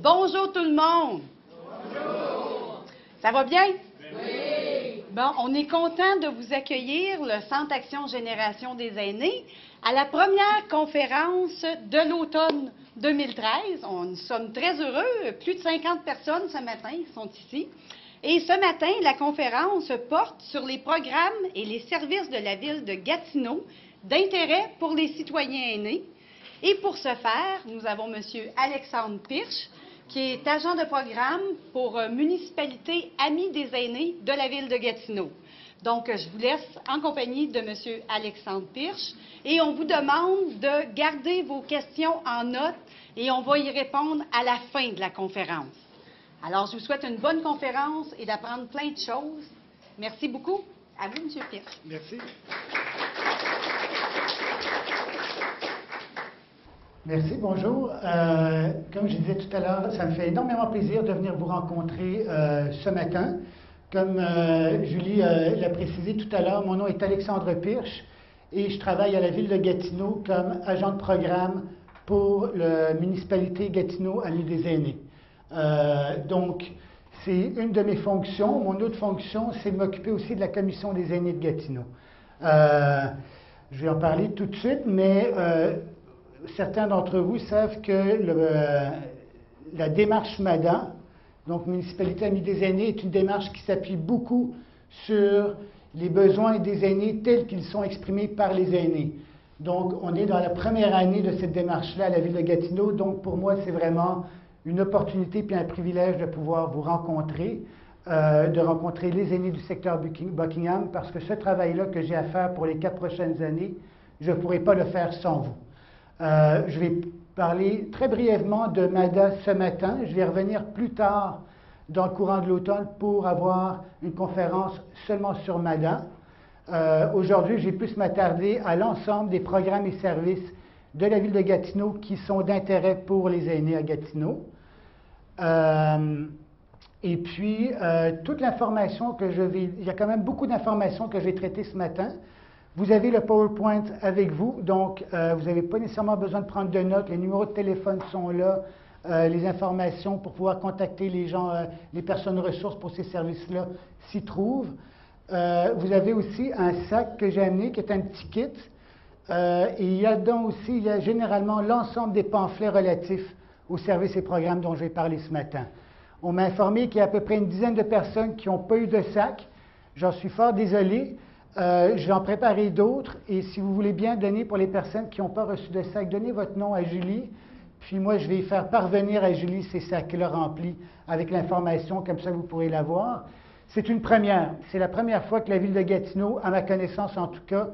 Bonjour tout le monde! Bonjour! Ça va bien? Oui! Bon, on est content de vous accueillir, le Centre Action Génération des aînés, à la première conférence de l'automne 2013. Nous sommes très heureux, plus de 50 personnes ce matin sont ici. Et ce matin, la conférence porte sur les programmes et les services de la ville de Gatineau d'intérêt pour les citoyens aînés. Et pour ce faire, nous avons M. Alexandre Pirche, qui est agent de programme pour Municipalité Amis des aînés de la ville de Gatineau. Donc, je vous laisse en compagnie de M. Alexandre Pirche et on vous demande de garder vos questions en note et on va y répondre à la fin de la conférence. Alors, je vous souhaite une bonne conférence et d'apprendre plein de choses. Merci beaucoup. À vous, M. Pirche. Merci. Merci, bonjour. Comme je disais tout à l'heure, ça me fait énormément plaisir de venir vous rencontrer ce matin. Comme Julie l'a précisé tout à l'heure, mon nom est Alexandre Pirche et je travaille à la ville de Gatineau comme agent de programme pour la municipalité Gatineau Amis des aînés. Donc, c'est une de mes fonctions. Mon autre fonction, c'est de m'occuper aussi de la commission des aînés de Gatineau. Je vais en parler tout de suite, mais certains d'entre vous savent que la démarche MADA, donc Municipalité Amis des aînés, est une démarche qui s'appuie beaucoup sur les besoins des aînés tels qu'ils sont exprimés par les aînés. Donc, on est dans la première année de cette démarche-là à la ville de Gatineau. Donc, pour moi, c'est vraiment une opportunité puis un privilège de pouvoir vous rencontrer, de rencontrer les aînés du secteur Buckingham, parce que ce travail-là que j'ai à faire pour les 4 prochaines années, je ne pourrais pas le faire sans vous. Je vais parler très brièvement de MADA ce matin. Je vais revenir plus tard dans le courant de l'automne pour avoir une conférence seulement sur MADA. Aujourd'hui, j'ai pu m'attarder à l'ensemble des programmes et services de la ville de Gatineau qui sont d'intérêt pour les aînés à Gatineau. Et puis, toute l'information que je vais... Il y a quand même beaucoup d'informations que je vais traiter ce matin. Vous avez le PowerPoint avec vous, donc vous n'avez pas nécessairement besoin de prendre de notes. Les numéros de téléphone sont là, les informations pour pouvoir contacter les gens, les personnes ressources pour ces services-là s'y trouvent. Vous avez aussi un sac que j'ai amené qui est un petit kit. Et il y a dedans aussi, il y a généralement l'ensemble des pamphlets relatifs aux services et programmes dont je vais parler ce matin. On m'a informé qu'il y a à peu près une dizaine de personnes qui n'ont pas eu de sac. J'en suis fort désolé. Je vais en préparer d'autres et si vous voulez bien donner pour les personnes qui n'ont pas reçu de sac, donnez votre nom à Julie. Puis moi, je vais faire parvenir à Julie ces sacs-là remplis avec l'information, comme ça vous pourrez l'avoir. C'est une première. C'est la première fois que la ville de Gatineau, à ma connaissance en tout cas,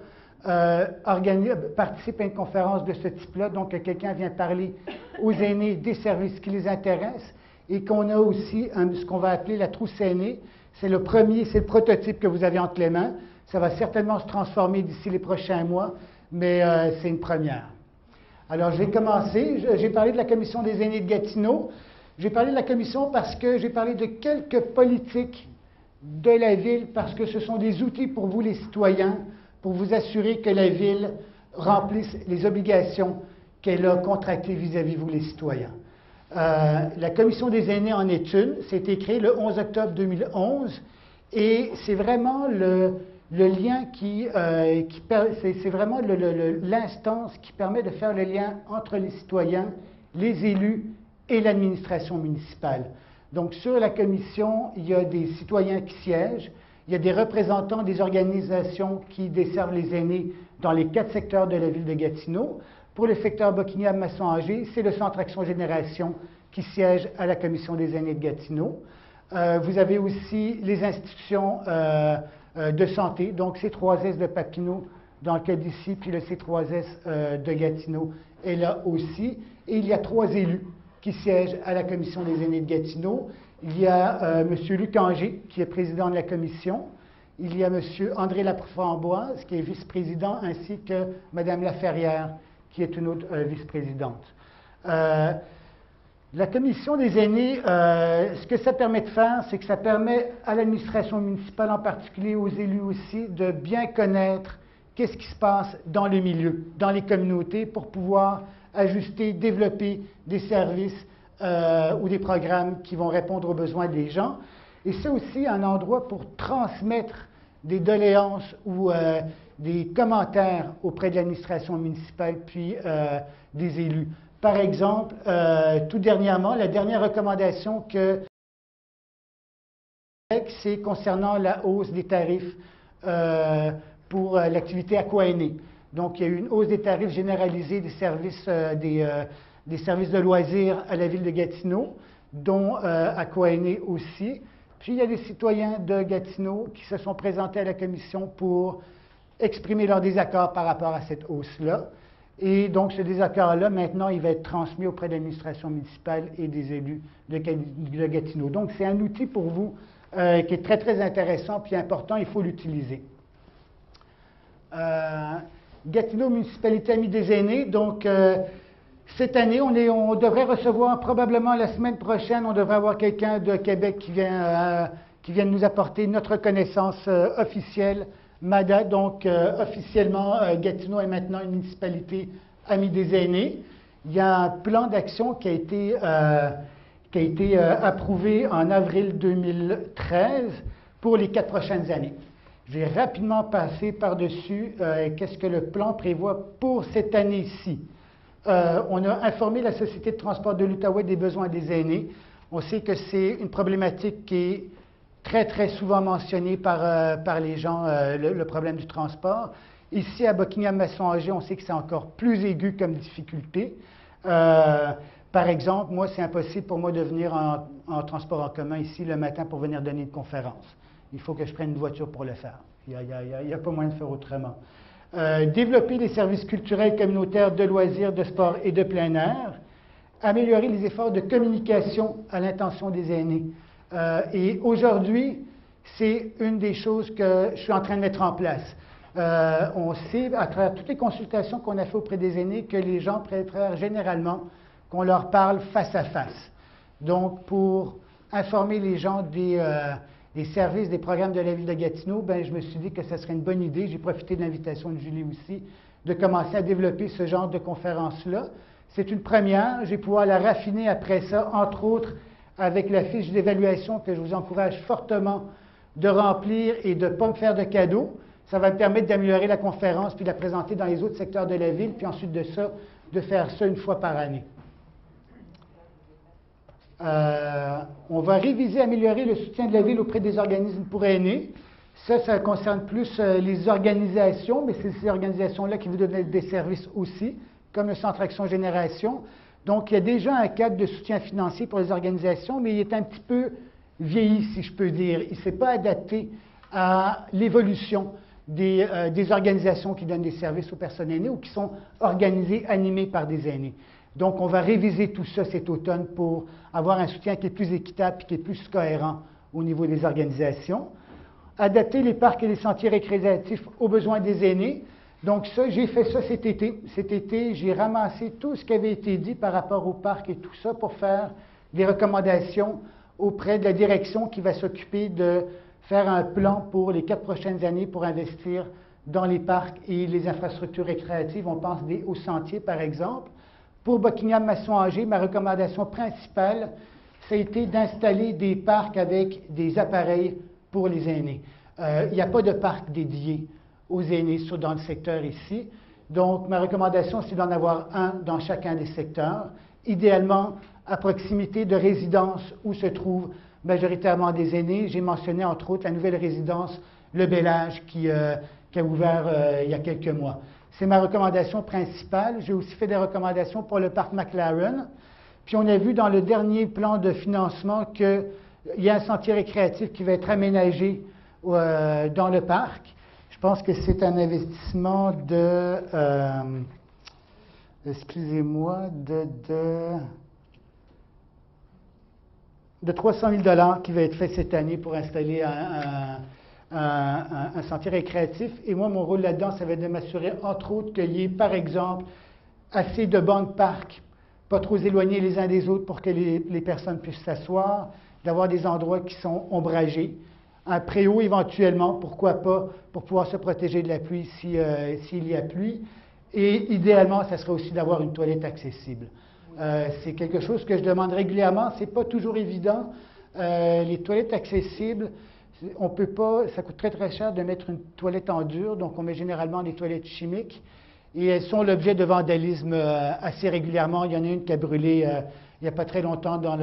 participe à une conférence de ce type-là. Donc, que quelqu'un vient parler aux aînés des services qui les intéressent et qu'on a aussi ce qu'on va appeler la trousse aînée. C'est le premier, c'est le prototype que vous avez entre les mains. Ça va certainement se transformer d'ici les prochains mois, mais c'est une première. Alors, je vais commencer. J'ai parlé de la Commission des aînés de Gatineau. J'ai parlé de la Commission parce que j'ai parlé de quelques politiques de la Ville, parce que ce sont des outils pour vous, les citoyens, pour vous assurer que la Ville remplisse les obligations qu'elle a contractées vis-à-vis de vous, les citoyens. La Commission des aînés en est une. C'était créé le 11 octobre 2011 et c'est vraiment le lien c'est vraiment l'instance qui permet de faire le lien entre les citoyens, les élus et l'administration municipale. Donc, sur la commission, il y a des citoyens qui siègent, il y a des représentants des organisations qui desservent les aînés dans les 4 secteurs de la ville de Gatineau. Pour le secteur Buckingham-Masson-Angers, c'est le Centre Action Génération qui siège à la commission des aînés de Gatineau. Vous avez aussi les institutions de santé, donc C3S de Papineau dans le cas d'ici, puis le C3S de Gatineau est là aussi. Et il y a 3 élus qui siègent à la commission des aînés de Gatineau. Il y a M. Luc Anger, qui est président de la commission. Il y a M. André Laframboise, qui est vice-président, ainsi que Mme Laferrière, qui est une autre vice-présidente. La commission des aînés, ce que ça permet de faire, c'est que ça permet à l'administration municipale, en particulier aux élus aussi, de bien connaître qu'est-ce qui se passe dans le milieu, dans les communautés, pour pouvoir ajuster, développer des services ou des programmes qui vont répondre aux besoins des gens. Et c'est aussi un endroit pour transmettre des doléances ou des commentaires auprès de l'administration municipale puis des élus. Par exemple, tout dernièrement, la dernière recommandation que c'est concernant la hausse des tarifs pour l'activité aquaénée. Donc, il y a eu une hausse des tarifs généralisés des services de loisirs à la ville de Gatineau, dont aquaénée aussi. Puis, il y a des citoyens de Gatineau qui se sont présentés à la commission pour exprimer leur désaccord par rapport à cette hausse-là. Et donc, ce désaccord-là, maintenant, il va être transmis auprès de l'administration municipale et des élus de Gatineau. Donc, c'est un outil pour vous qui est très, très intéressant puis important. Il faut l'utiliser. Gatineau, municipalité amie des aînés. Donc, cette année, on devrait recevoir probablement la semaine prochaine, on devrait avoir quelqu'un de Québec qui vient nous apporter notre reconnaissance officielle, MADA. Donc, officiellement, Gatineau est maintenant une municipalité amie des aînés. Il y a un plan d'action qui a été approuvé en avril 2013 pour les 4 prochaines années. Je vais rapidement passer par-dessus qu'est-ce que le plan prévoit pour cette année-ci. On a informé la Société de transport de l'Outaouais des besoins des aînés. On sait que c'est une problématique qui est très, très souvent mentionnée par les gens, le problème du transport. Ici, à Buckingham-Masson-Angers, on sait que c'est encore plus aigu comme difficulté. Par exemple, moi, c'est impossible pour moi de venir en transport en commun ici le matin pour venir donner une conférence. Il faut que je prenne une voiture pour le faire. Il n'y a pas moyen de faire autrement. Développer les services culturels communautaires de loisirs, de sport et de plein air. Améliorer les efforts de communication à l'intention des aînés. Et aujourd'hui, c'est une des choses que je suis en train de mettre en place. On sait, à travers toutes les consultations qu'on a fait auprès des aînés, que les gens préfèrent généralement qu'on leur parle face à face. Donc, pour informer les gens des services, des programmes de la Ville de Gatineau, ben, je me suis dit que ce serait une bonne idée, j'ai profité de l'invitation de Julie aussi, de commencer à développer ce genre de conférence-là. C'est une première, je vais pouvoir la raffiner après ça, entre autres avec la fiche d'évaluation que je vous encourage fortement de remplir et de ne pas me faire de cadeaux. Ça va me permettre d'améliorer la conférence puis de la présenter dans les autres secteurs de la Ville, puis ensuite de ça, de faire ça une fois par année. On va réviser, améliorer le soutien de la Ville auprès des organismes pour aînés. Ça concerne plus les organisations, mais c'est ces organisations-là qui vous donnent des services aussi, comme le Centre Action Génération. Donc, il y a déjà un cadre de soutien financier pour les organisations, mais il est un petit peu vieilli, si je peux dire. Il ne s'est pas adapté à l'évolution des organisations qui donnent des services aux personnes aînées ou qui sont organisées, animées par des aînés. Donc, on va réviser tout ça cet automne pour avoir un soutien qui est plus équitable et qui est plus cohérent au niveau des organisations. Adapter les parcs et les sentiers récréatifs aux besoins des aînés. Donc ça, j'ai fait ça cet été. Cet été, j'ai ramassé tout ce qui avait été dit par rapport aux parcs et tout ça pour faire des recommandations auprès de la direction qui va s'occuper de faire un plan pour les 4 prochaines années pour investir dans les parcs et les infrastructures récréatives. On pense aux sentiers, par exemple. Pour Buckingham-Masson-Angers, ma recommandation principale, ça a été d'installer des parcs avec des appareils pour les aînés. Il n'y a pas de parc dédié aux aînés dans le secteur ici. Donc, ma recommandation, c'est d'en avoir un dans chacun des secteurs, idéalement à proximité de résidences où se trouvent majoritairement des aînés. J'ai mentionné, entre autres, la nouvelle résidence Le Bellage qui a ouvert il y a quelques mois. C'est ma recommandation principale. J'ai aussi fait des recommandations pour le parc McLaren. Puis on a vu dans le dernier plan de financement qu'il y a un sentier récréatif qui va être aménagé dans le parc. Je pense que c'est un investissement de, excusez-moi, de 300 000 $ qui va être fait cette année pour installer un sentier récréatif. Et moi, mon rôle là-dedans, ça va être de m'assurer, entre autres, qu'il y ait, par exemple, assez de bancs de parc, pas trop éloignés les uns des autres pour que les personnes puissent s'asseoir, d'avoir des endroits qui sont ombragés, un préau éventuellement, pourquoi pas, pour pouvoir se protéger de la pluie s'il y a pluie. Et idéalement, ça serait aussi d'avoir une toilette accessible. C'est quelque chose que je demande régulièrement. Ce n'est pas toujours évident. Les toilettes accessibles, on peut pas, ça coûte très très cher de mettre une toilette en dur, donc on met généralement des toilettes chimiques. Et elles sont l'objet de vandalisme assez régulièrement. Il y en a une qui a brûlé il n'y a pas très longtemps dans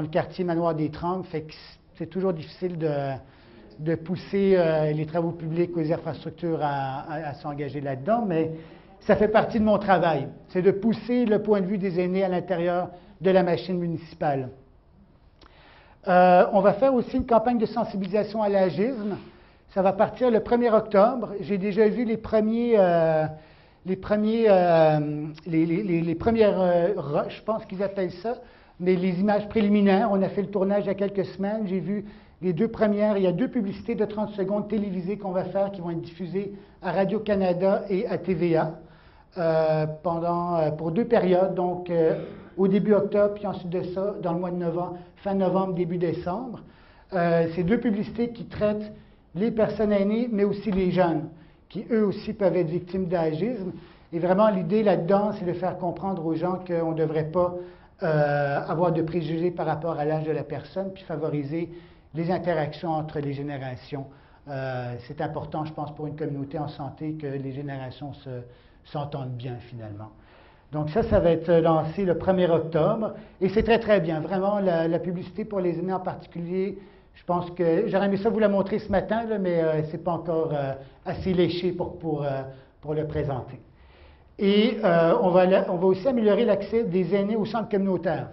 le quartier Manoir des Trembles. Fait que c'est toujours difficile de pousser les travaux publics ou les infrastructures à s'engager là-dedans, mais ça fait partie de mon travail. C'est de pousser le point de vue des aînés à l'intérieur de la machine municipale. On va faire aussi une campagne de sensibilisation à l'agisme. Ça va partir le 1er octobre. J'ai déjà vu les premières rushs, je pense qu'ils appellent ça, mais les images préliminaires. On a fait le tournage il y a quelques semaines. J'ai vu les 2 premières. Il y a 2 publicités de 30 secondes télévisées qu'on va faire qui vont être diffusées à Radio-Canada et à TVA pour 2 périodes, donc au début octobre, puis ensuite de ça, dans le mois de novembre, fin novembre, début décembre. C'est 2 publicités qui traitent les personnes aînées, mais aussi les jeunes, qui eux aussi peuvent être victimes d'agisme. Et vraiment, l'idée là-dedans, c'est de faire comprendre aux gens qu'on ne devrait pas avoir de préjugés par rapport à l'âge de la personne, puis favoriser les interactions entre les générations. C'est important, je pense, pour une communauté en santé que les générations s'entendent bien, finalement. Donc ça va être lancé le 1er octobre, et c'est très, très bien. Vraiment, la publicité pour les aînés en particulier, je pense que j'aurais aimé ça vous la montrer ce matin, là, mais ce n'est pas encore assez léché pour le présenter. Et on va aussi améliorer l'accès des aînés au centre communautaire.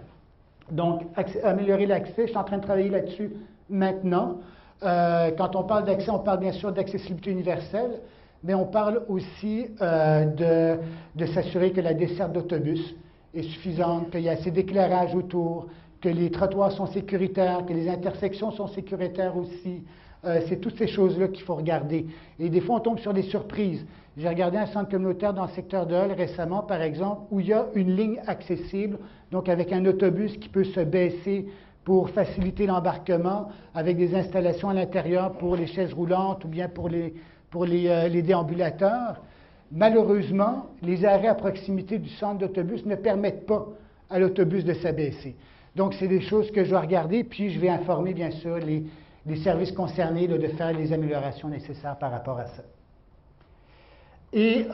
Donc, améliorer l'accès, je suis en train de travailler là-dessus maintenant. Quand on parle d'accès, on parle bien sûr d'accessibilité universelle, mais on parle aussi de s'assurer que la desserte d'autobus est suffisante, qu'il y a assez d'éclairage autour, que les trottoirs sont sécuritaires, que les intersections sont sécuritaires aussi. C'est toutes ces choses-là qu'il faut regarder. Et des fois, on tombe sur des surprises. J'ai regardé un centre communautaire dans le secteur de Hull récemment, par exemple, où il y a une ligne accessible, donc avec un autobus qui peut se baisser pour faciliter l'embarquement, avec des installations à l'intérieur pour les chaises roulantes ou bien pour les déambulateurs. Malheureusement, les arrêts à proximité du centre d'autobus ne permettent pas à l'autobus de s'abaisser. Donc, c'est des choses que je dois regarder, puis je vais informer, bien sûr, les services concernés de faire les améliorations nécessaires par rapport à ça. Et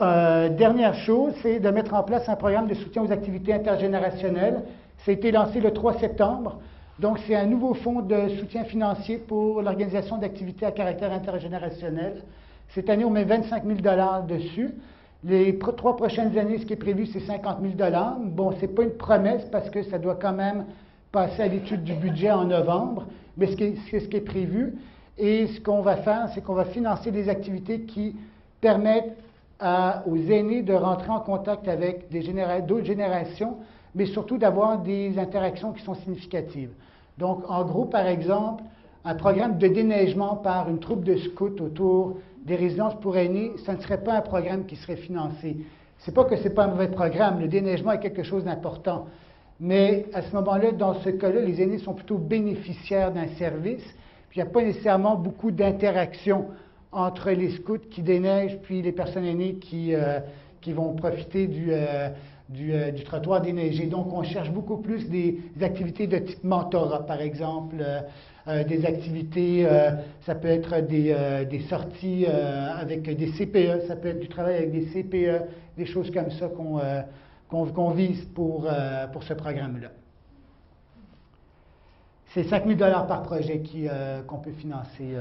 dernière chose, c'est de mettre en place un programme de soutien aux activités intergénérationnelles. Ça a été lancé le 3 septembre. Donc, c'est un nouveau fonds de soutien financier pour l'organisation d'activités à caractère intergénérationnel. Cette année, on met 25 000 $ dessus. Les 3 prochaines années, ce qui est prévu, c'est 50 000 $. Bon, ce n'est pas une promesse parce que ça doit quand même passer à l'étude du budget en novembre, mais c'est ce qui est prévu. Et ce qu'on va faire, c'est qu'on va financer des activités qui permettent aux aînés de rentrer en contact avec d'autres générations, mais surtout d'avoir des interactions qui sont significatives. Donc, en gros, par exemple, un programme de déneigement par une troupe de scouts autour des résidences pour aînés, ça ne serait pas un programme qui serait financé. Ce n'est pas que ce n'est pas un mauvais programme, le déneigement est quelque chose d'important. Mais à ce moment-là, dans ce cas-là, les aînés sont plutôt bénéficiaires d'un service, puis il n'y a pas nécessairement beaucoup d'interaction entre les scouts qui déneigent, puis les personnes aînées qui vont profiter du trottoir déneigé. Donc, on cherche beaucoup plus des activités de type mentorat, par exemple, des activités, ça peut être des sorties avec des CPE, ça peut être du travail avec des CPE, des choses comme ça qu'on vise pour ce programme-là. C'est 5 000 $ par projet qu'on peut financer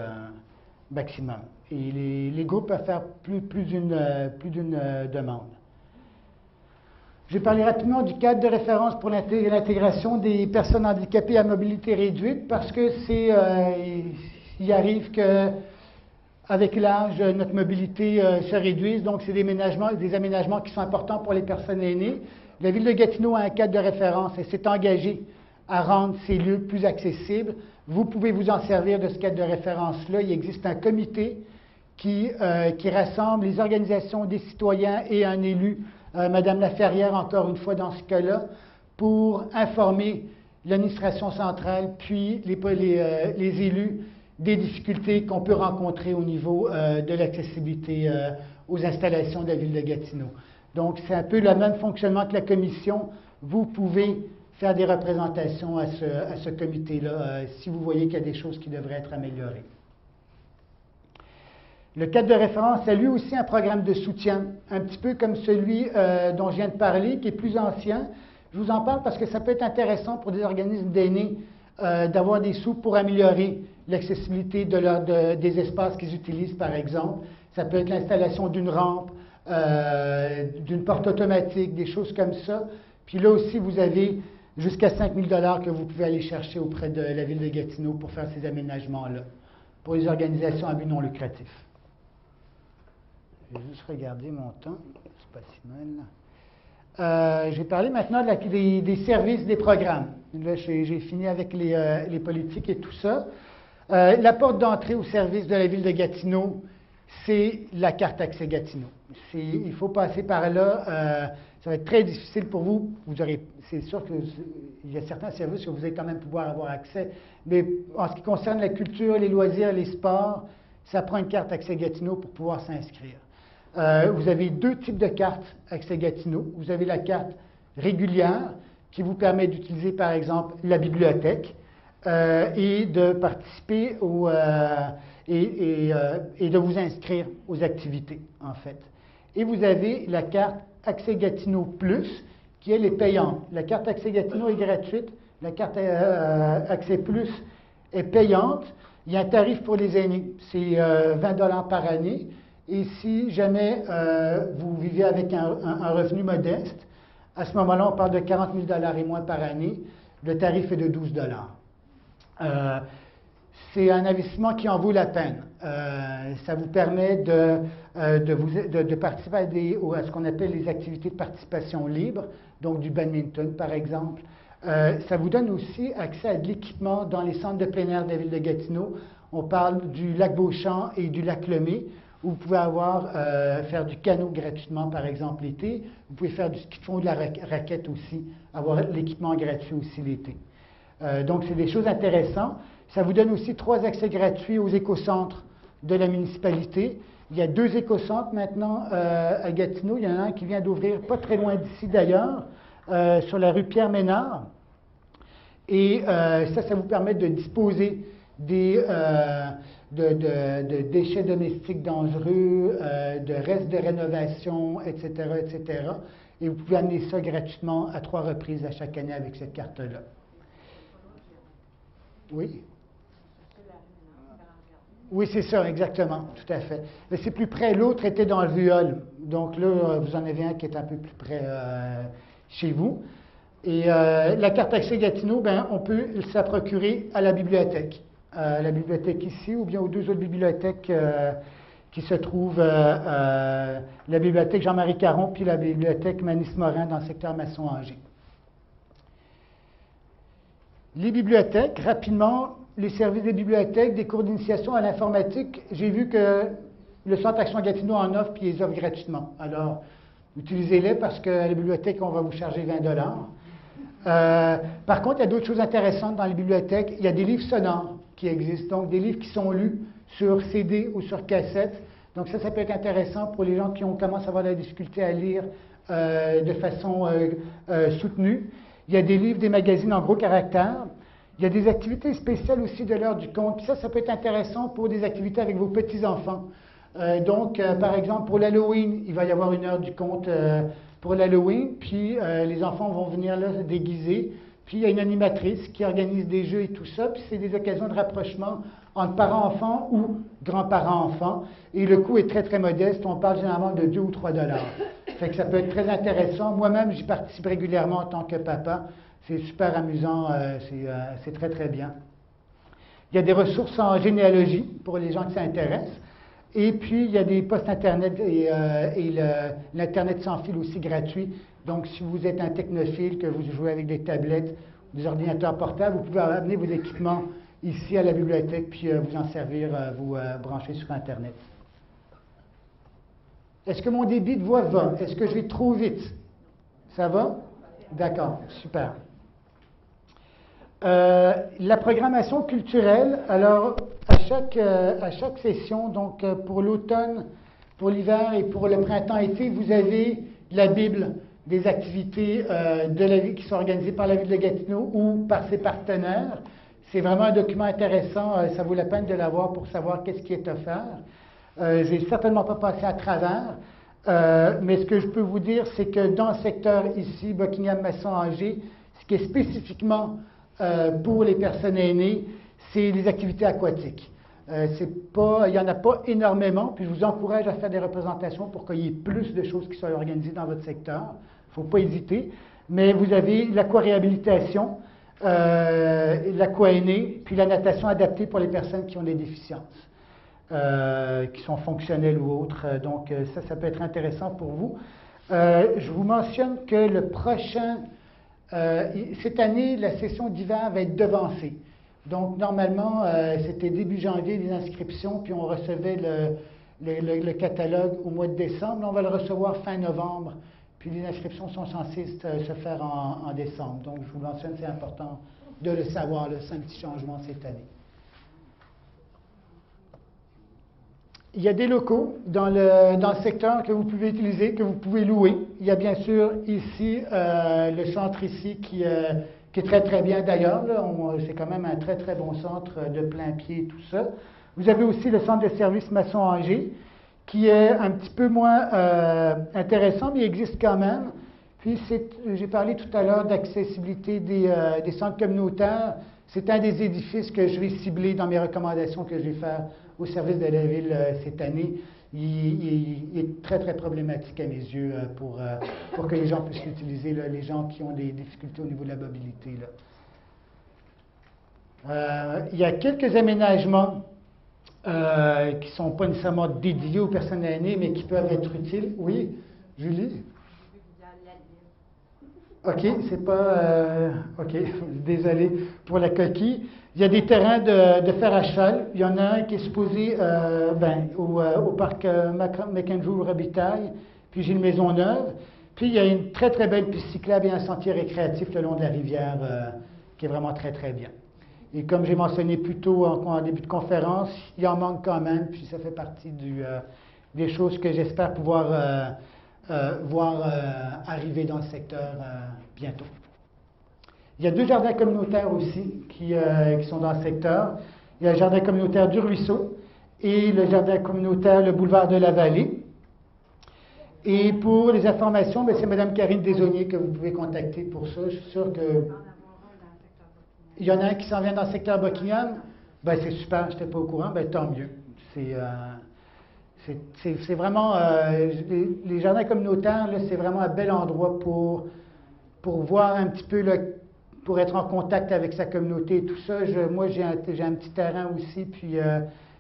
maximum. Et les groupes peuvent faire plus d'une demande. Je vais parler rapidement du cadre de référence pour l'intégration des personnes handicapées à mobilité réduite, parce que il arrive qu'avec l'âge, notre mobilité se réduise, donc c'est des aménagements qui sont importants pour les personnes aînées. La Ville de Gatineau a un cadre de référence et s'est engagée à rendre ces lieux plus accessibles. Vous pouvez vous en servir de ce cadre de référence-là. Il existe un comité qui rassemble les organisations des citoyens et un élu, Madame Laferrière, encore une fois dans ce cas-là, pour informer l'administration centrale, puis les élus des difficultés qu'on peut rencontrer au niveau de l'accessibilité aux installations de la Ville de Gatineau. Donc, c'est un peu le même fonctionnement que la commission. Vous pouvez faire des représentations à ce comité-là si vous voyez qu'il y a des choses qui devraient être améliorées. Le cadre de référence a lui aussi un programme de soutien, un petit peu comme celui dont je viens de parler, qui est plus ancien. Je vous en parle parce que ça peut être intéressant pour des organismes d'aînés d'avoir des sous pour améliorer l'accessibilité des espaces qu'ils utilisent, par exemple. Ça peut être l'installation d'une rampe, d'une porte automatique, des choses comme ça. Puis là aussi, vous avez jusqu'à 5 000 $ que vous pouvez aller chercher auprès de la Ville de Gatineau pour faire ces aménagements-là, pour les organisations à but non lucratif. Je vais juste regarder mon temps, c'est pas si mal. Je vais parler maintenant des services, des programmes. Là, j'ai fini avec les politiques et tout ça. La porte d'entrée au service de la Ville de Gatineau, c'est la carte Accès Gatineau. Il faut passer par là. Ça va être très difficile pour vous. C'est sûr qu'il y a certains services que vous allez quand même pouvoir avoir accès. Mais en ce qui concerne la culture, les loisirs, les sports, ça prend une carte Accès Gatineau pour pouvoir s'inscrire. Vous avez deux types de cartes Accès Gatineau. Vous avez la carte régulière qui vous permet d'utiliser, par exemple, la bibliothèque et de participer et de vous inscrire aux activités, en fait. Et vous avez la carte Accès Gatineau Plus, qui elle est payante. La carte Accès Gatineau est gratuite. La carte Accès Plus est payante. Il y a un tarif pour les aînés. C'est 20 $ par année. Et si jamais vous vivez avec un revenu modeste, à ce moment-là, on parle de 40 000 $ et moins par année. Le tarif est de 12 $. C'est un investissement qui en vaut la peine. Ça vous permet de participer à ce qu'on appelle les activités de participation libre, donc du badminton, par exemple. Ça vous donne aussi accès à de l'équipement dans les centres de plein air de la Ville de Gatineau. On parle du lac Beauchamp et du lac Lemay, où vous pouvez faire du canot gratuitement, par exemple, l'été. Vous pouvez faire du ski de fond ou de la raquette aussi, avoir l'équipement gratuit aussi l'été. Donc, c'est des choses intéressantes. Ça vous donne aussi 3 accès gratuits aux écocentres de la municipalité. Il y a 2 écocentres maintenant à Gatineau. Il y en a un qui vient d'ouvrir pas très loin d'ici d'ailleurs, sur la rue Pierre-Ménard. Et ça vous permet de disposer de déchets domestiques dangereux, de restes de rénovation, etc., etc. Et vous pouvez amener ça gratuitement à 3 reprises à chaque année avec cette carte-là. Oui? Oui, c'est ça, exactement, tout à fait. Mais c'est plus près. L'autre était dans le Vuol. Donc là, vous en avez un qui est un peu plus près chez vous. Et la carte Accès Gatineau, on peut la procurer à la bibliothèque. La bibliothèque ici, ou bien aux 2 autres bibliothèques qui se trouvent, la bibliothèque Jean-Marie Caron, puis la bibliothèque Manis-Morin dans le secteur Masson-Angers. Les bibliothèques, rapidement, les services des bibliothèques, des cours d'initiation à l'informatique, j'ai vu que le Centre Action Gatineau en offre, puis ils les offrent gratuitement. Alors, utilisez-les parce qu'à la bibliothèque, on va vous charger 20 $. Par contre, il y a d'autres choses intéressantes dans les bibliothèques. Il y a des livres sonores qui existent, donc des livres qui sont lus sur CD ou sur cassette. Donc ça peut être intéressant pour les gens qui commencent à avoir de la difficulté à lire de façon soutenue. Il y a des livres, des magazines en gros caractères. Il y a des activités spéciales aussi de l'heure du conte. Puis ça peut être intéressant pour des activités avec vos petits-enfants. Par exemple, pour l'Halloween, il va y avoir une heure du conte pour l'Halloween. Puis les enfants vont venir là déguisés. Puis il y a une animatrice qui organise des jeux et tout ça. Puis c'est des occasions de rapprochement entre parents-enfants ou grands-parents-enfants. Et le coût est très, très modeste. On parle généralement de 2 ou 3 $. Fait que ça peut être très intéressant. Moi-même, j'y participe régulièrement en tant que papa. C'est super amusant. C'est très, très bien. Il y a des ressources en généalogie pour les gens qui s'intéressent. Et puis, il y a des postes Internet et l'Internet sans fil aussi gratuit. Donc, si vous êtes un technophile, que vous jouez avec des tablettes, des ordinateurs portables, vous pouvez amener vos équipements ici à la bibliothèque, puis vous en servir, vous brancher sur Internet. Est-ce que mon débit de voix va? Est-ce que je vais trop vite? Ça va? D'accord, super. La programmation culturelle, alors à chaque session, donc pour l'automne, pour l'hiver et pour le printemps-été, vous avez la Bible des activités qui sont organisées par la Ville de Gatineau ou par ses partenaires. C'est vraiment un document intéressant, ça vaut la peine de l'avoir pour savoir qu'est-ce qui est offert. Je n'ai certainement pas passé à travers, mais ce que je peux vous dire, c'est que dans le secteur ici, Buckingham-Masson-Angers, ce qui est spécifiquement pour les personnes aînées, c'est les activités aquatiques. Il n'y en a pas énormément, puis je vous encourage à faire des représentations pour qu'il y ait plus de choses qui soient organisées dans votre secteur. Il ne faut pas hésiter. Mais vous avez l'aquaréhabilitation, l'aquaéné, puis la natation adaptée pour les personnes qui ont des déficiences, qui sont fonctionnelles ou autres. Donc ça peut être intéressant pour vous. Je vous mentionne que le prochain, cette année, la session d'hiver va être devancée. Donc, normalement, c'était début janvier les inscriptions, puis on recevait le catalogue au mois de décembre. On va le recevoir fin novembre, puis les inscriptions sont censées se faire en décembre. Donc, je vous mentionne, c'est important de le savoir, c'est un petit changement cette année. Il y a des locaux dans le secteur que vous pouvez utiliser, que vous pouvez louer. Il y a bien sûr ici, le centre ici qui est très, très bien d'ailleurs. C'est quand même un très, très bon centre de plein pied et tout ça. Vous avez aussi le centre de services Masson-Angers, qui est un petit peu moins intéressant, mais il existe quand même. Puis, j'ai parlé tout à l'heure d'accessibilité des centres communautaires. C'est un des édifices que je vais cibler dans mes recommandations que je vais faire au service de la Ville cette année. Il est très, très problématique à mes yeux pour que les gens puissent l'utiliser, les gens qui ont des difficultés au niveau de la mobilité. Il y a quelques aménagements qui ne sont pas nécessairement dédiés aux personnes aînées, mais qui peuvent être utiles. Oui, Julie? OK, c'est pas... OK, désolé pour la coquille. Il y a des terrains de fer à cheval. Il y en a un qui est supposé au parc McAndrew-Robitaille, puis j'ai une maison neuve. Puis il y a une très, très belle piste cyclable et un sentier récréatif le long de la rivière qui est vraiment très, très bien. Et comme j'ai mentionné plus tôt en début de conférence, il en manque quand même, puis ça fait partie des choses que j'espère pouvoir voir arriver dans le secteur bientôt. Il y a 2 jardins communautaires aussi qui sont dans le secteur. Il y a le jardin communautaire du Ruisseau et le jardin communautaire le boulevard de la Vallée. Et pour les informations, c'est Mme Karine Desaulniers que vous pouvez contacter pour ça. Je suis sûr que... Il y en a un qui s'en vient dans le secteur Buckingham. C'est super, je n'étais pas au courant. Tant mieux. C'est vraiment... les jardins communautaires, c'est vraiment un bel endroit pour voir un petit peu... pour être en contact avec sa communauté et tout ça. Moi, j'ai un petit terrain aussi, puis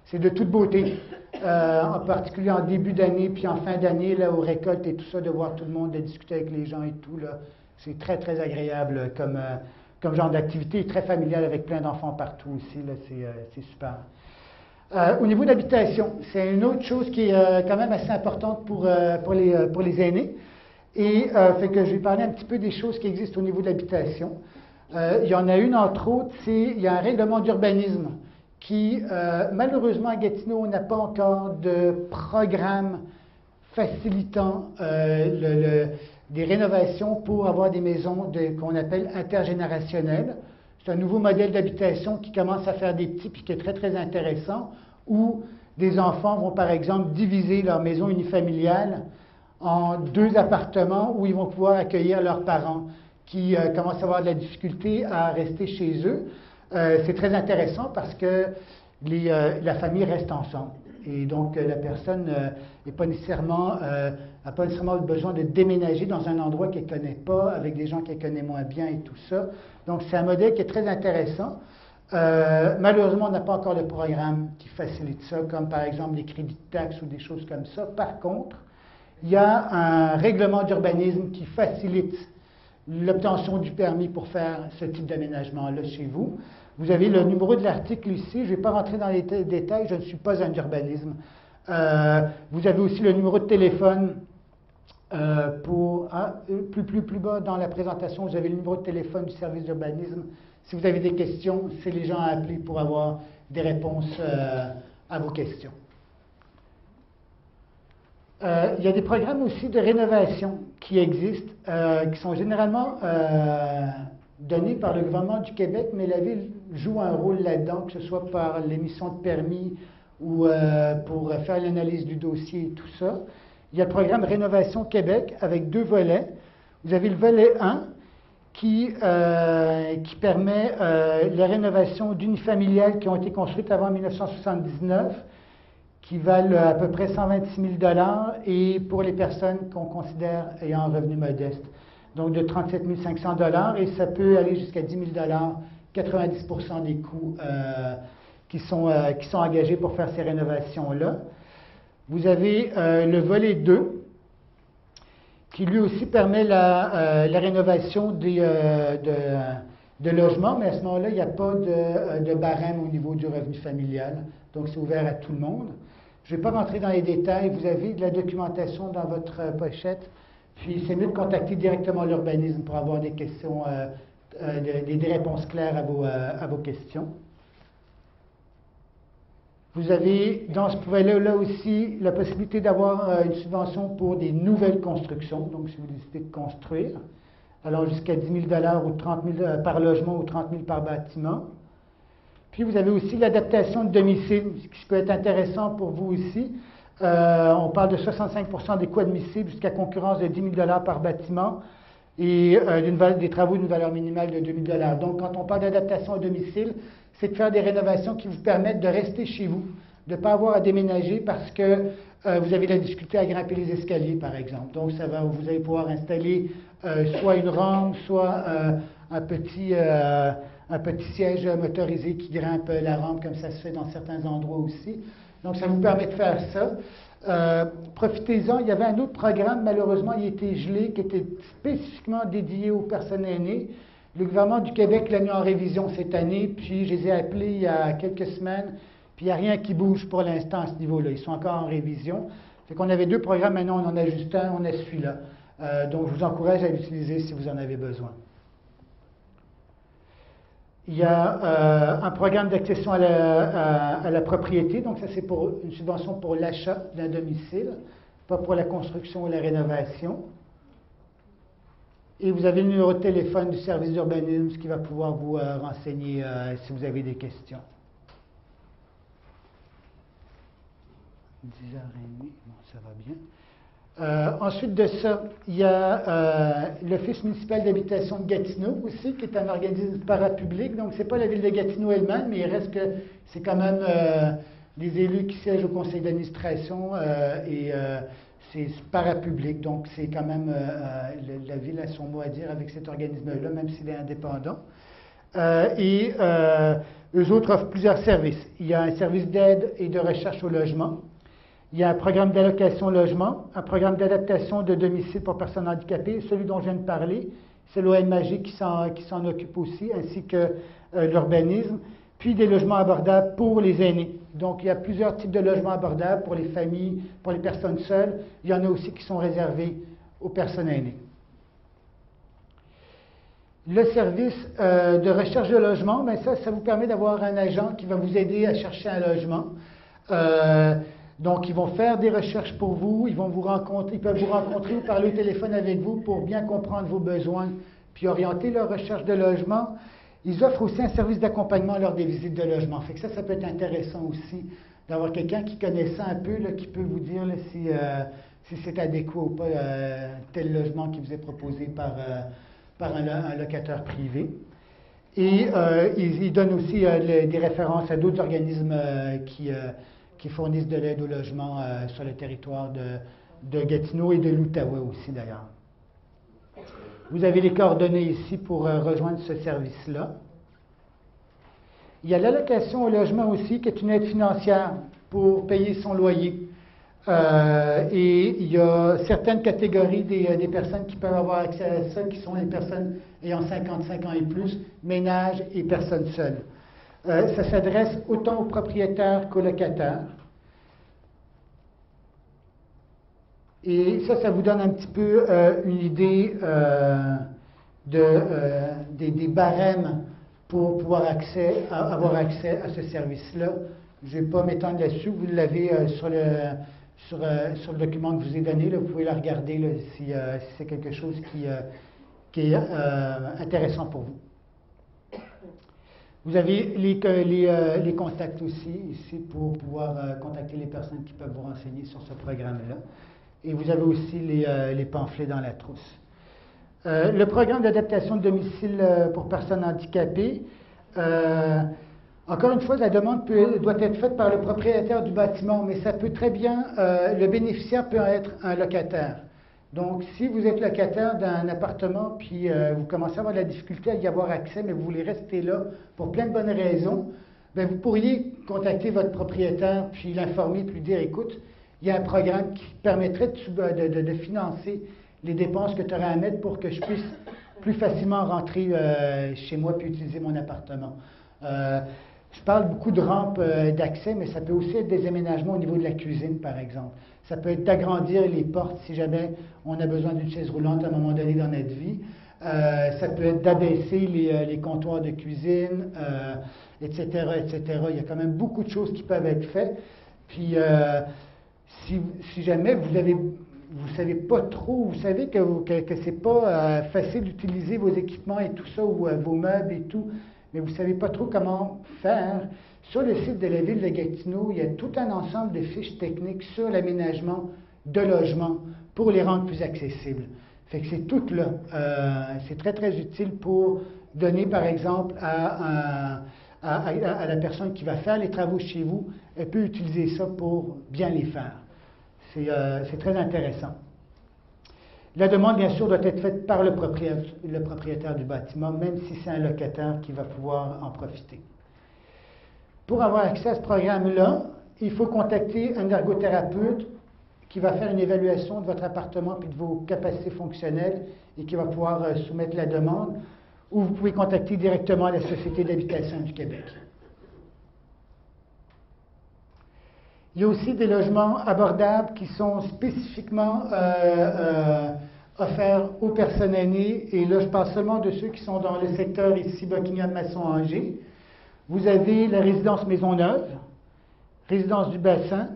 c'est de toute beauté, en particulier en début d'année, puis en fin d'année, là, aux récoltes et tout ça, de voir tout le monde, de discuter avec les gens et tout, là. C'est très, très agréable comme genre d'activité, très familial avec plein d'enfants partout aussi, là, c'est super. Au niveau d'habitation, c'est une autre chose qui est quand même assez importante pour les aînés, et fait que je vais parler un petit peu des choses qui existent au niveau de l'habitation. Il y en a une, entre autres, il y a un règlement d'urbanisme qui, malheureusement, à Gatineau, on n'a pas encore de programme facilitant des rénovations pour avoir des maisons qu'on appelle intergénérationnelles. C'est un nouveau modèle d'habitation qui commence à faire des petits puis qui est très, très intéressant, où des enfants vont, par exemple, diviser leur maison unifamiliale en 2 appartements où ils vont pouvoir accueillir leurs parents qui commencent à avoir de la difficulté à rester chez eux. C'est très intéressant parce que la famille reste ensemble. Et donc, la personne n'a pas nécessairement besoin de déménager dans un endroit qu'elle ne connaît pas, avec des gens qu'elle connaît moins bien et tout ça. Donc, c'est un modèle qui est très intéressant. Malheureusement, on n'a pas encore de programme qui facilite ça, comme par exemple des crédits de taxes ou des choses comme ça. Par contre, il y a un règlement d'urbanisme qui facilite l'obtention du permis pour faire ce type d'aménagement-là chez vous. Vous avez le numéro de l'article ici. Je ne vais pas rentrer dans les détails, je ne suis pas un urbanisme. Vous avez aussi le numéro de téléphone plus bas dans la présentation, vous avez le numéro de téléphone du service d'urbanisme. Si vous avez des questions, c'est les gens à appeler pour avoir des réponses à vos questions. Il y a des programmes aussi de rénovation qui existent, qui sont généralement donnés par le gouvernement du Québec, mais la Ville joue un rôle là-dedans, que ce soit par l'émission de permis ou pour faire l'analyse du dossier et tout ça. Il y a le programme Rénovation Québec avec 2 volets. Vous avez le volet 1 qui permet les rénovations d'unifamiliales qui ont été construites avant 1979, qui valent à peu près 126 000 $ et pour les personnes qu'on considère ayant un revenu modeste. Donc de 37 500 $ et ça peut aller jusqu'à 10 000 $, 90 % des coûts qui sont engagés pour faire ces rénovations-là. Vous avez le volet 2 qui lui aussi permet la rénovation de logements, mais à ce moment-là, il n'y a pas de barème au niveau du revenu familial, donc c'est ouvert à tout le monde. Je ne vais pas rentrer dans les détails, vous avez de la documentation dans votre pochette, puis c'est mieux de contacter directement l'urbanisme pour avoir des questions, des réponses claires à vos questions. Vous avez dans ce volet-là aussi la possibilité d'avoir une subvention pour des nouvelles constructions, donc si vous décidez de construire, allant jusqu'à 10 000 $ ou 30 000 par logement ou 30 000 par bâtiment. Puis vous avez aussi l'adaptation de domicile, ce qui peut être intéressant pour vous aussi. On parle de 65 % des coûts admissibles jusqu'à concurrence de 10 000 $ par bâtiment et des travaux d'une valeur minimale de 2 000 $. Donc quand on parle d'adaptation à domicile, c'est de faire des rénovations qui vous permettent de rester chez vous, de ne pas avoir à déménager parce que vous avez de la difficulté à grimper les escaliers, par exemple. Donc, vous allez pouvoir installer soit une rampe, soit un petit siège motorisé qui grimpe la rampe, comme ça se fait dans certains endroits aussi. Donc, ça vous permet de faire ça. Profitez-en. Il y avait un autre programme, malheureusement, il a été gelé, qui était spécifiquement dédié aux personnes aînées. Le gouvernement du Québec l'a mis en révision cette année, puis je les ai appelés il y a quelques semaines, puis il n'y a rien qui bouge pour l'instant à ce niveau-là. Ils sont encore en révision. Fait qu'on avait 2 programmes, maintenant on en a juste un, on a celui-là. Donc je vous encourage à l'utiliser si vous en avez besoin. Il y a un programme d'accession à la propriété, donc ça c'est pour une subvention pour l'achat d'un domicile, pas pour la construction ou la rénovation. Et vous avez le numéro de téléphone du service d'urbanisme qui va pouvoir vous renseigner si vous avez des questions. 10h30, bon, ça va bien. Ensuite de ça, il y a l'Office municipal d'habitation de Gatineau aussi, qui est un organisme parapublic. Donc, ce n'est pas la ville de Gatineau elle-même, mais il reste que c'est quand même les élus qui siègent au conseil d'administration et c'est parapublic. Donc, c'est quand même la ville a son mot à dire avec cet organisme-là, même s'il est indépendant. Eux autres offrent plusieurs services. Il y a un service d'aide et de recherche au logement. Il y a un programme d'allocation logement, un programme d'adaptation de domicile pour personnes handicapées, celui dont je viens de parler, c'est l'ONMAG qui s'en occupe aussi, ainsi que l'urbanisme, puis des logements abordables pour les aînés. Donc, il y a plusieurs types de logements abordables pour les familles, pour les personnes seules. Il y en a aussi qui sont réservés aux personnes aînées. Le service de recherche de logement, bien ça vous permet d'avoir un agent qui va vous aider à chercher un logement. Donc, ils vont faire des recherches pour vous, ils peuvent vous rencontrer ou parler au téléphone avec vous pour bien comprendre vos besoins, puis orienter leur recherche de logement. Ils offrent aussi un service d'accompagnement lors des visites de logement. Fait que ça peut être intéressant aussi d'avoir quelqu'un qui connaît ça un peu, là, qui peut vous dire là, si c'est adéquat ou pas tel logement qui vous est proposé par un locataire privé. Et ils donnent aussi des références à d'autres organismes qui fournissent de l'aide au logement sur le territoire de Gatineau et de l'Outaouais aussi d'ailleurs. Vous avez les coordonnées ici pour rejoindre ce service-là. Il y a l'allocation au logement aussi, qui est une aide financière pour payer son loyer. Et il y a certaines catégories des personnes qui peuvent avoir accès à ça, qui sont les personnes ayant 55 ans et plus, ménages et personnes seules. Ça s'adresse autant aux propriétaires qu'aux locataires. Et ça vous donne un petit peu une idée des barèmes pour pouvoir avoir accès à ce service-là. Je ne vais pas m'étendre là-dessus, vous l'avez sur sur le document que je vous ai donné. Là, vous pouvez la regarder là, si c'est quelque chose qui est intéressant pour vous. Vous avez les contacts aussi ici pour pouvoir contacter les personnes qui peuvent vous renseigner sur ce programme-là. Et vous avez aussi les pamphlets dans la trousse. Le programme d'adaptation de domicile pour personnes handicapées, encore une fois, la demande doit être faite par le propriétaire du bâtiment, mais ça peut très bien, le bénéficiaire peut être un locataire. Donc, si vous êtes locataire d'un appartement, puis vous commencez à avoir de la difficulté à y avoir accès, mais vous voulez rester là pour plein de bonnes raisons, bien, vous pourriez contacter votre propriétaire, puis l'informer, puis lui dire, écoute, il y a un programme qui permettrait de financer les dépenses que tu aurais à mettre pour que je puisse plus facilement rentrer chez moi puis utiliser mon appartement. Je parle beaucoup de rampes d'accès, mais ça peut aussi être des aménagements au niveau de la cuisine, par exemple. Ça peut être d'agrandir les portes si jamais on a besoin d'une chaise roulante à un moment donné dans notre vie. Ça peut être d'abaisser les comptoirs de cuisine, etc., etc. Il y a quand même beaucoup de choses qui peuvent être faites. Puis, si jamais vous savez pas trop, vous savez que c'est pas facile d'utiliser vos équipements et tout ça, ou vos meubles et tout, mais vous savez pas trop comment faire, sur le site de la Ville de Gatineau, il y a tout un ensemble de fiches techniques sur l'aménagement de logements pour les rendre plus accessibles. Fait que c'est tout là. C'est très, très utile pour donner, par exemple, à la personne qui va faire les travaux chez vous, elle peut utiliser ça pour bien les faire. C'est très intéressant. La demande, bien sûr, doit être faite par le propriétaire du bâtiment, même si c'est un locataire qui va pouvoir en profiter. Pour avoir accès à ce programme-là, il faut contacter un ergothérapeute qui va faire une évaluation de votre appartement et de vos capacités fonctionnelles et qui va pouvoir soumettre la demande, ou vous pouvez contacter directement la Société d'habitation du Québec. Il y a aussi des logements abordables qui sont spécifiquement offerts aux personnes aînées, et là je parle seulement de ceux qui sont dans le secteur ici, Buckingham-Masson-Angers. Vous avez la résidence Maisonneuve, résidence du Bassin,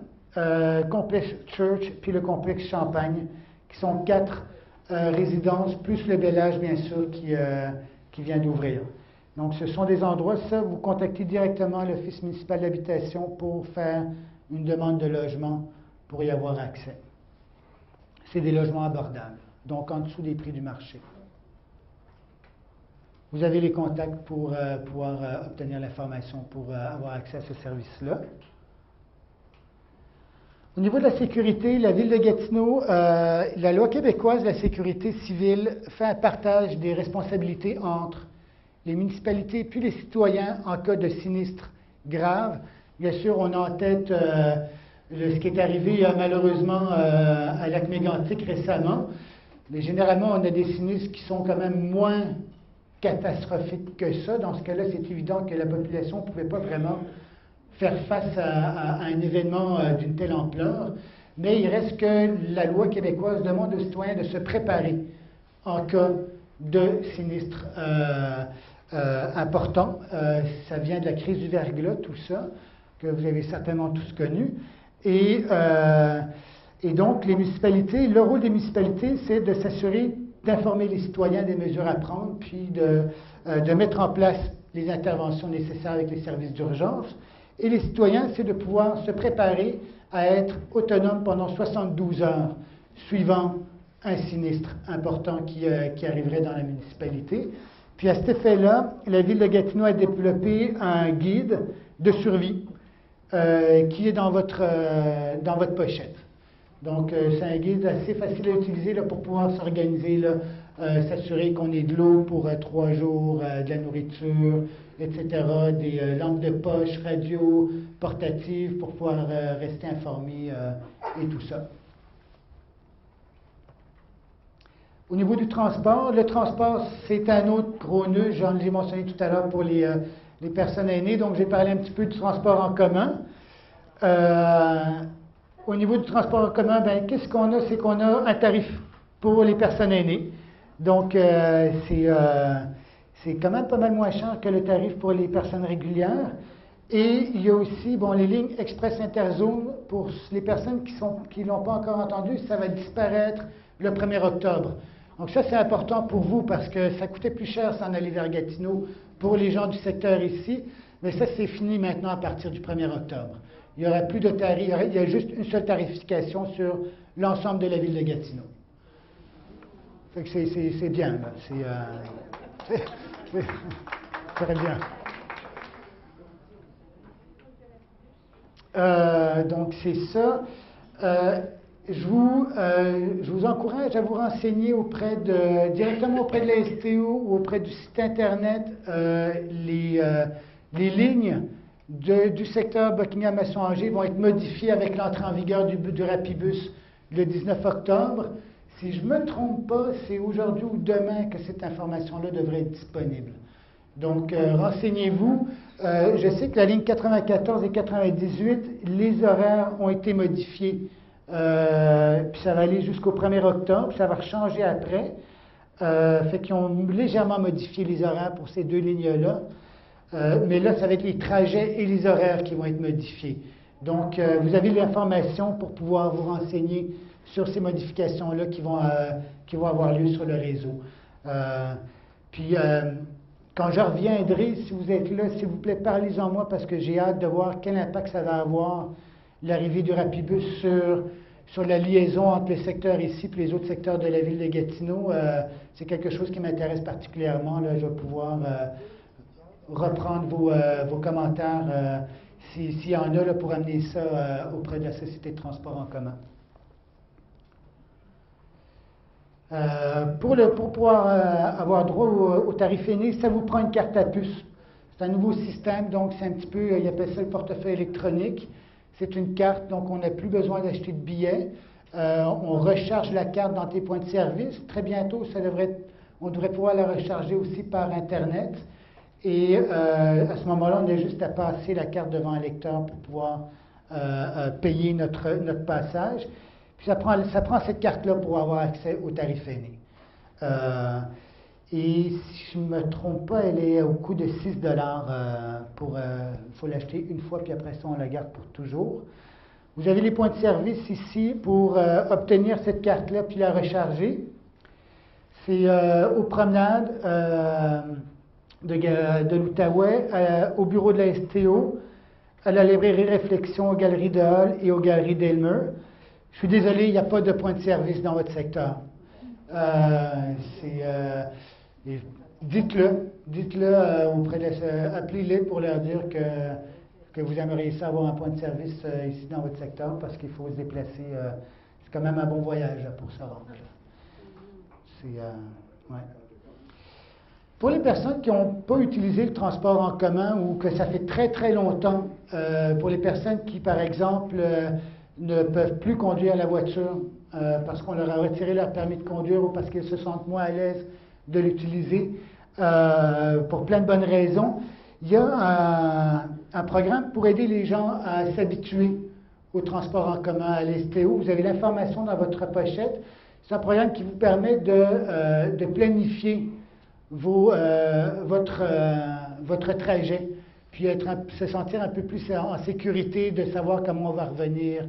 complexe Church, puis le complexe Champagne, qui sont 4 résidences, plus le Bellage, bien sûr, qui vient d'ouvrir. Donc, ce sont des endroits, ça, vous contactez directement l'Office municipal d'habitation pour faire une demande de logement pour y avoir accès. C'est des logements abordables, donc en dessous des prix du marché. Vous avez les contacts pour pouvoir obtenir l'information pour avoir accès à ce service-là. Au niveau de la sécurité, la Ville de Gatineau, la loi québécoise de la sécurité civile fait un partage des responsabilités entre les municipalités puis les citoyens en cas de sinistre grave. Bien sûr, on a en tête ce qui est arrivé malheureusement à Lac-Mégantic récemment, mais généralement, on a des sinistres qui sont quand même moins catastrophique que ça. Dans ce cas-là, c'est évident que la population ne pouvait pas vraiment faire face à un événement d'une telle ampleur, mais il reste que la loi québécoise demande aux citoyens de se préparer en cas de sinistre important. Ça vient de la crise du verglas, tout ça, que vous avez certainement tous connu. Et donc, les municipalités, le rôle des municipalités, c'est de s'assurer d'informer les citoyens des mesures à prendre, puis de mettre en place les interventions nécessaires avec les services d'urgence. Et les citoyens, c'est de pouvoir se préparer à être autonomes pendant 72 heures, suivant un sinistre important qui arriverait dans la municipalité. Puis à cet effet-là, la Ville de Gatineau a développé un guide de survie qui est dans votre pochette. Donc, c'est un guide assez facile à utiliser là, pour pouvoir s'organiser, s'assurer qu'on ait de l'eau pour 3 jours, de la nourriture, etc., des lampes de poche, radio, portatives pour pouvoir rester informé et tout ça. Au niveau du transport, le transport, c'est un autre gros nœud, j'en ai mentionné tout à l'heure pour les personnes aînées, donc j'ai parlé un petit peu du transport en commun. Au niveau du transport en commun, ben, qu'est-ce qu'on a? C'est qu'on a un tarif pour les personnes aînées. Donc, c'est quand même pas mal moins cher que le tarif pour les personnes régulières. Et il y a aussi les lignes Express Interzone. Pour les personnes qui ne l'ont pas encore entendu, ça va disparaître le 1er octobre. Donc ça, c'est important pour vous parce que ça coûtait plus cher s'en aller vers Gatineau pour les gens du secteur ici. Mais ça, c'est fini maintenant à partir du 1er octobre. Il n'y aura plus de tarif, il y a juste une seule tarification sur l'ensemble de la ville de Gatineau. Fait que c'est bien, là. C'est très bien. Donc c'est ça. Je vous encourage à vous renseigner directement auprès de la STO ou auprès du site Internet les lignes du secteur Buckingham-Masson-Angers vont être modifiées avec l'entrée en vigueur du Rapibus le 19 octobre. Si je ne me trompe pas, c'est aujourd'hui ou demain que cette information-là devrait être disponible. Donc, renseignez-vous. Je sais que la ligne 94 et 98, les horaires ont été modifiés. Puis ça va aller jusqu'au 1er octobre, puis ça va changer après. Fait qu'ils ont légèrement modifié les horaires pour ces deux lignes-là. Mais là, ça va être les trajets et les horaires qui vont être modifiés. Donc, vous avez l'information pour pouvoir vous renseigner sur ces modifications-là qui vont avoir lieu sur le réseau. Puis, quand je reviendrai, si vous êtes là, s'il vous plaît, parlez-en moi parce que j'ai hâte de voir quel impact ça va avoir, l'arrivée du Rapibus sur la liaison entre le secteur ici et les autres secteurs de la ville de Gatineau. C'est quelque chose qui m'intéresse particulièrement. Là, je vais pouvoir reprendre vos commentaires s'il y en a là, pour amener ça auprès de la Société de transport en commun. Pour pouvoir avoir droit au tarif aîné, ça vous prend une carte à puce. C'est un nouveau système, donc c'est un petit peu, ils appellent ça le portefeuille électronique. C'est une carte, donc on n'a plus besoin d'acheter de billets. On recharge la carte dans tes points de service. Très bientôt, on devrait pouvoir la recharger aussi par Internet. Et à ce moment-là, on a juste à passer la carte devant un lecteur pour pouvoir payer notre passage. Puis ça prend cette carte-là pour avoir accès au tarif aîné. Et si je ne me trompe pas, elle est au coût de 6 $. Il faut l'acheter une fois, puis après ça, on la garde pour toujours. Vous avez les points de service ici pour obtenir cette carte-là, puis la recharger. C'est aux promenades de l'Outaouais, au bureau de la STO, à la librairie Réflexion, aux galeries de Hall et aux galeries d'Aylmer. Je suis désolé, il n'y a pas de point de service dans votre secteur. Dites-le auprès de appelez-les pour leur dire que vous aimeriez ça avoir un point de service ici dans votre secteur parce qu'il faut se déplacer. C'est quand même un bon voyage là, pour se rendre. Ouais. Pour les personnes qui n'ont pas utilisé le transport en commun ou que ça fait très très longtemps, pour les personnes qui, par exemple, ne peuvent plus conduire la voiture parce qu'on leur a retiré leur permis de conduire ou parce qu'ils se sentent moins à l'aise de l'utiliser pour plein de bonnes raisons, il y a un programme pour aider les gens à s'habituer au transport en commun à l'STO. Vous avez l'information dans votre pochette. C'est un programme qui vous permet de planifier votre trajet, puis se sentir un peu plus en sécurité, de savoir comment on va revenir,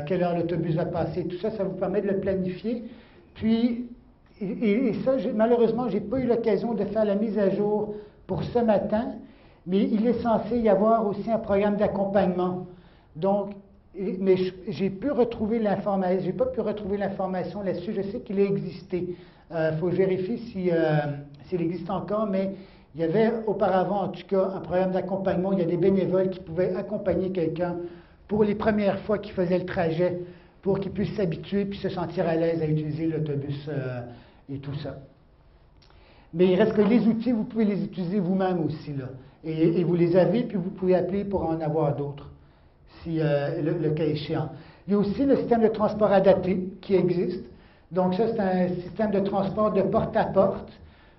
quelle heure l'autobus va passer, tout ça, ça vous permet de le planifier. Puis, et ça, malheureusement, je n'ai pas eu l'occasion de faire la mise à jour pour ce matin, mais il est censé y avoir aussi un programme d'accompagnement. Donc, mais j'ai pu retrouver l'information, j'ai pas pu retrouver l'information là-dessus, je sais qu'il a existé. Il faut que je vérifie s'il existe encore, mais il y avait auparavant, en tout cas, un programme d'accompagnement. Il y a des bénévoles qui pouvaient accompagner quelqu'un pour les premières fois qu'il faisait le trajet, pour qu'il puisse s'habituer puis se sentir à l'aise à utiliser l'autobus et tout ça. Mais il reste que les outils, vous pouvez les utiliser vous-même aussi, là. Et vous les avez, puis vous pouvez appeler pour en avoir d'autres, si le cas échéant. Il y a aussi le système de transport adapté qui existe. Donc ça, c'est un système de transport de porte à porte.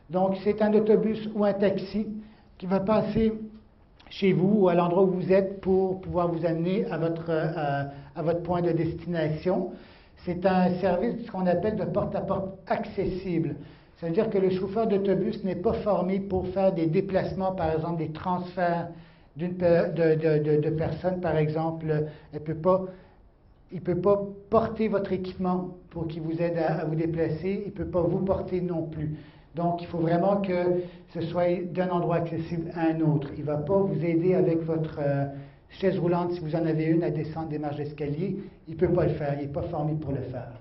Donc c'est un autobus ou un taxi qui va passer chez vous ou à l'endroit où vous êtes pour pouvoir vous amener à votre point de destination. C'est un service, ce qu'on appelle de porte à porte accessible. Ça veut dire que le chauffeur d'autobus n'est pas formé pour faire des déplacements, par exemple des transferts de personnes, par exemple, il ne peut pas porter votre équipement pour qu'il vous aide à vous déplacer, il ne peut pas vous porter non plus. Donc, il faut vraiment que ce soit d'un endroit accessible à un autre. Il ne va pas vous aider avec votre chaise roulante, si vous en avez une, à descendre des marches d'escalier. Il ne peut pas le faire, il n'est pas formé pour le faire.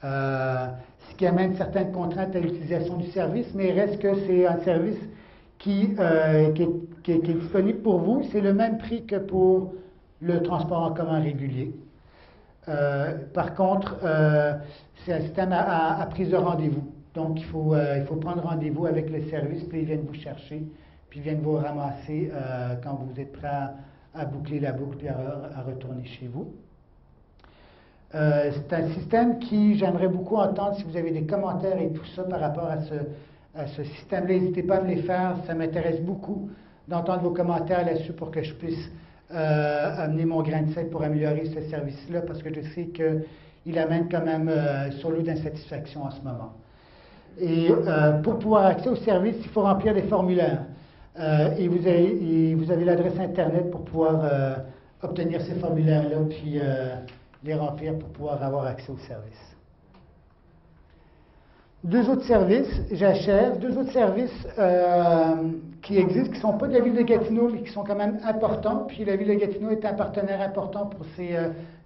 Ce qui amène certaines contraintes à l'utilisation du service, mais il reste que c'est un service qui est disponible pour vous. C'est le même prix que pour le transport en commun régulier. Par contre, c'est un système à prise de rendez-vous. Donc, il faut prendre rendez-vous avec le service, puis ils viennent vous chercher, puis ils viennent vous ramasser quand vous êtes prêt à boucler la boucle et à retourner chez vous. C'est un système qui, j'aimerais beaucoup entendre si vous avez des commentaires et tout ça par rapport à ce système-là. N'hésitez pas à me les faire, ça m'intéresse beaucoup d'entendre vos commentaires là-dessus pour que je puisse amener mon grain de sel pour améliorer ce service-là, parce que je sais qu'il amène quand même sur l'eau d'insatisfaction en ce moment. Et pour pouvoir accéder au service, il faut remplir des formulaires. Et vous avez l'adresse Internet pour pouvoir obtenir ces formulaires-là, puis les remplir pour pouvoir avoir accès au service. Deux autres services, j'achève, deux autres services qui existent, qui ne sont pas de la ville de Gatineau, mais qui sont quand même importants. Puis la ville de Gatineau est un partenaire important pour ces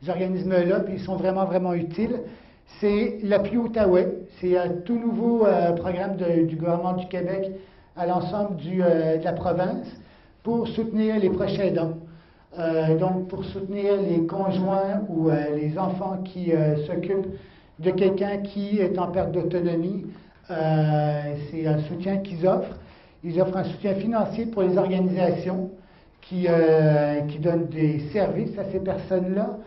organismes-là, puis ils sont vraiment, vraiment utiles. C'est l'appui Outaouais. C'est un tout nouveau programme du gouvernement du Québec à l'ensemble de la province pour soutenir les proches aidants. Donc, pour soutenir les conjoints ou les enfants qui s'occupent de quelqu'un qui est en perte d'autonomie. C'est un soutien qu'ils offrent. Ils offrent un soutien financier pour les organisations qui donnent des services à ces personnes-là.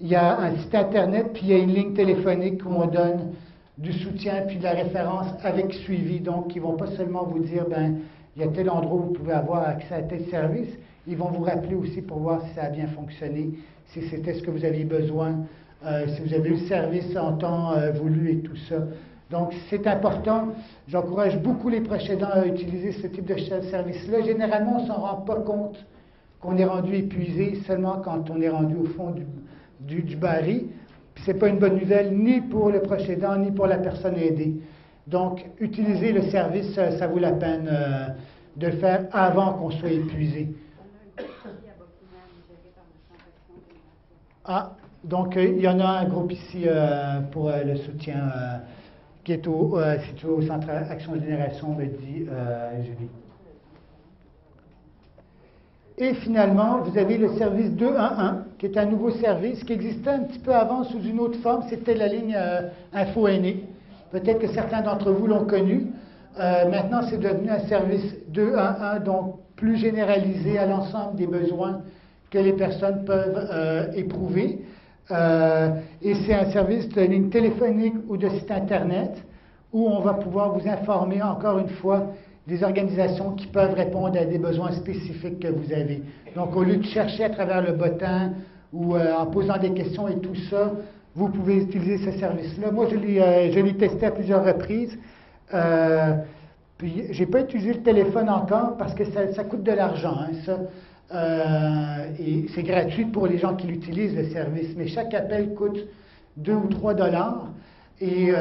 Il y a un site Internet, puis il y a une ligne téléphonique où on donne du soutien puis de la référence avec suivi. Donc, ils ne vont pas seulement vous dire, ben, il y a tel endroit où vous pouvez avoir accès à tel service. Ils vont vous rappeler aussi pour voir si ça a bien fonctionné, si c'était ce que vous aviez besoin, si vous avez eu le service en temps voulu et tout ça. Donc, c'est important. J'encourage beaucoup les proches aidants à utiliser ce type de service-là. Généralement, on ne s'en rend pas compte qu'on est rendu épuisé seulement quand on est rendu au fond du baril. Puis ce n'est pas une bonne nouvelle ni pour le proche aidant, ni pour la personne aidée. Donc, utiliser le service, ça vaut la peine de le faire avant qu'on soit épuisé. Ah, donc il y en a un groupe ici pour le soutien qui est situé au Centre Action Génération, me dit Julie. Et finalement, vous avez le service 211, qui est un nouveau service qui existait un petit peu avant sous une autre forme. C'était la ligne Info Aîné. Peut-être que certains d'entre vous l'ont connu. Maintenant, c'est devenu un service 211, donc plus généralisé à l'ensemble des besoins que les personnes peuvent éprouver. Et c'est un service de ligne téléphonique ou de site Internet où on va pouvoir vous informer, encore une fois, des organisations qui peuvent répondre à des besoins spécifiques que vous avez. Donc, au lieu de chercher à travers le bottin ou en posant des questions et tout ça, vous pouvez utiliser ce service-là. Moi, je l'ai testé à plusieurs reprises. Puis, je n'ai pas utilisé le téléphone encore parce que ça coûte de l'argent, hein, ça. Et c'est gratuit pour les gens qui l'utilisent, le service. Mais chaque appel coûte 2 ou 3 $. Et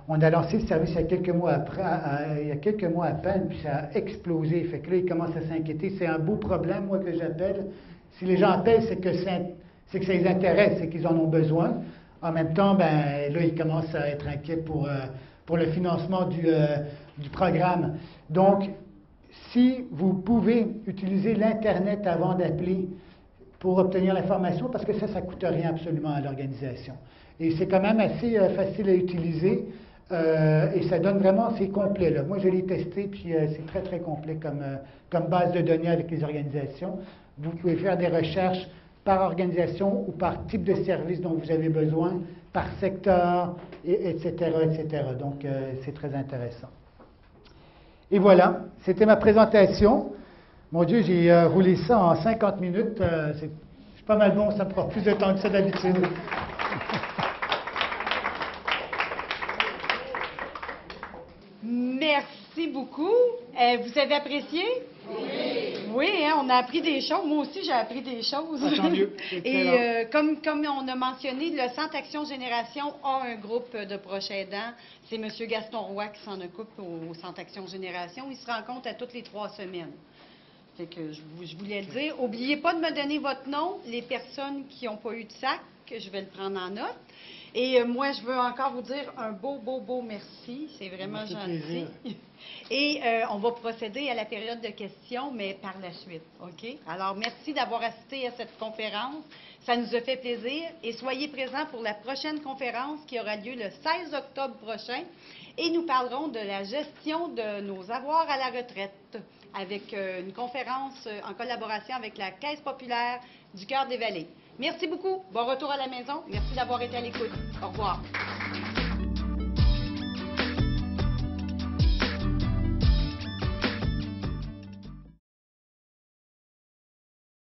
on a lancé le service il y a quelques mois à peine, puis ça a explosé. Fait que là, ils commencent à s'inquiéter. C'est un beau problème, moi, que j'appelle. Si les gens appellent, c'est que ça les intéresse, c'est qu'ils en ont besoin. En même temps, ben là, ils commencent à être inquiets pour le financement du programme. Donc, si vous pouvez utiliser l'Internet avant d'appeler pour obtenir l'information, parce que ça ne coûte rien absolument à l'organisation. Et c'est quand même assez facile à utiliser et ça donne vraiment, c'est complet. Là. Moi, je l'ai testé, puis c'est très, très complet comme base de données avec les organisations. Vous pouvez faire des recherches par organisation ou par type de service dont vous avez besoin, par secteur, etc., etc. Donc, c'est très intéressant. Et voilà, c'était ma présentation. Mon Dieu, j'ai roulé ça en 50 minutes. C'est pas mal bon, ça me prend plus de temps que ça d'habitude. Merci beaucoup. Vous avez apprécié? Oui. Oui, hein, on a appris des choses. Moi aussi, j'ai appris des choses. Ah, tant mieux. Et comme on a mentionné, le Centre Action Génération a un groupe de proches aidants. C'est M. Gaston Roy qui s'en occupe au Centre Action Génération. Il se rencontre à toutes les 3 semaines. Fait que je voulais le dire. N'oubliez pas de me donner votre nom, les personnes qui n'ont pas eu de sac, que je vais le prendre en note. Et moi, je veux encore vous dire un beau merci. C'est vraiment gentil. Et on va procéder à la période de questions, mais par la suite, OK? Alors, merci d'avoir assisté à cette conférence. Ça nous a fait plaisir. Et soyez présents pour la prochaine conférence qui aura lieu le 16 octobre prochain. Et nous parlerons de la gestion de nos avoirs à la retraite avec une conférence en collaboration avec la Caisse populaire du Cœur des Vallées. Merci beaucoup. Bon retour à la maison. Merci d'avoir été à l'écoute. Au revoir.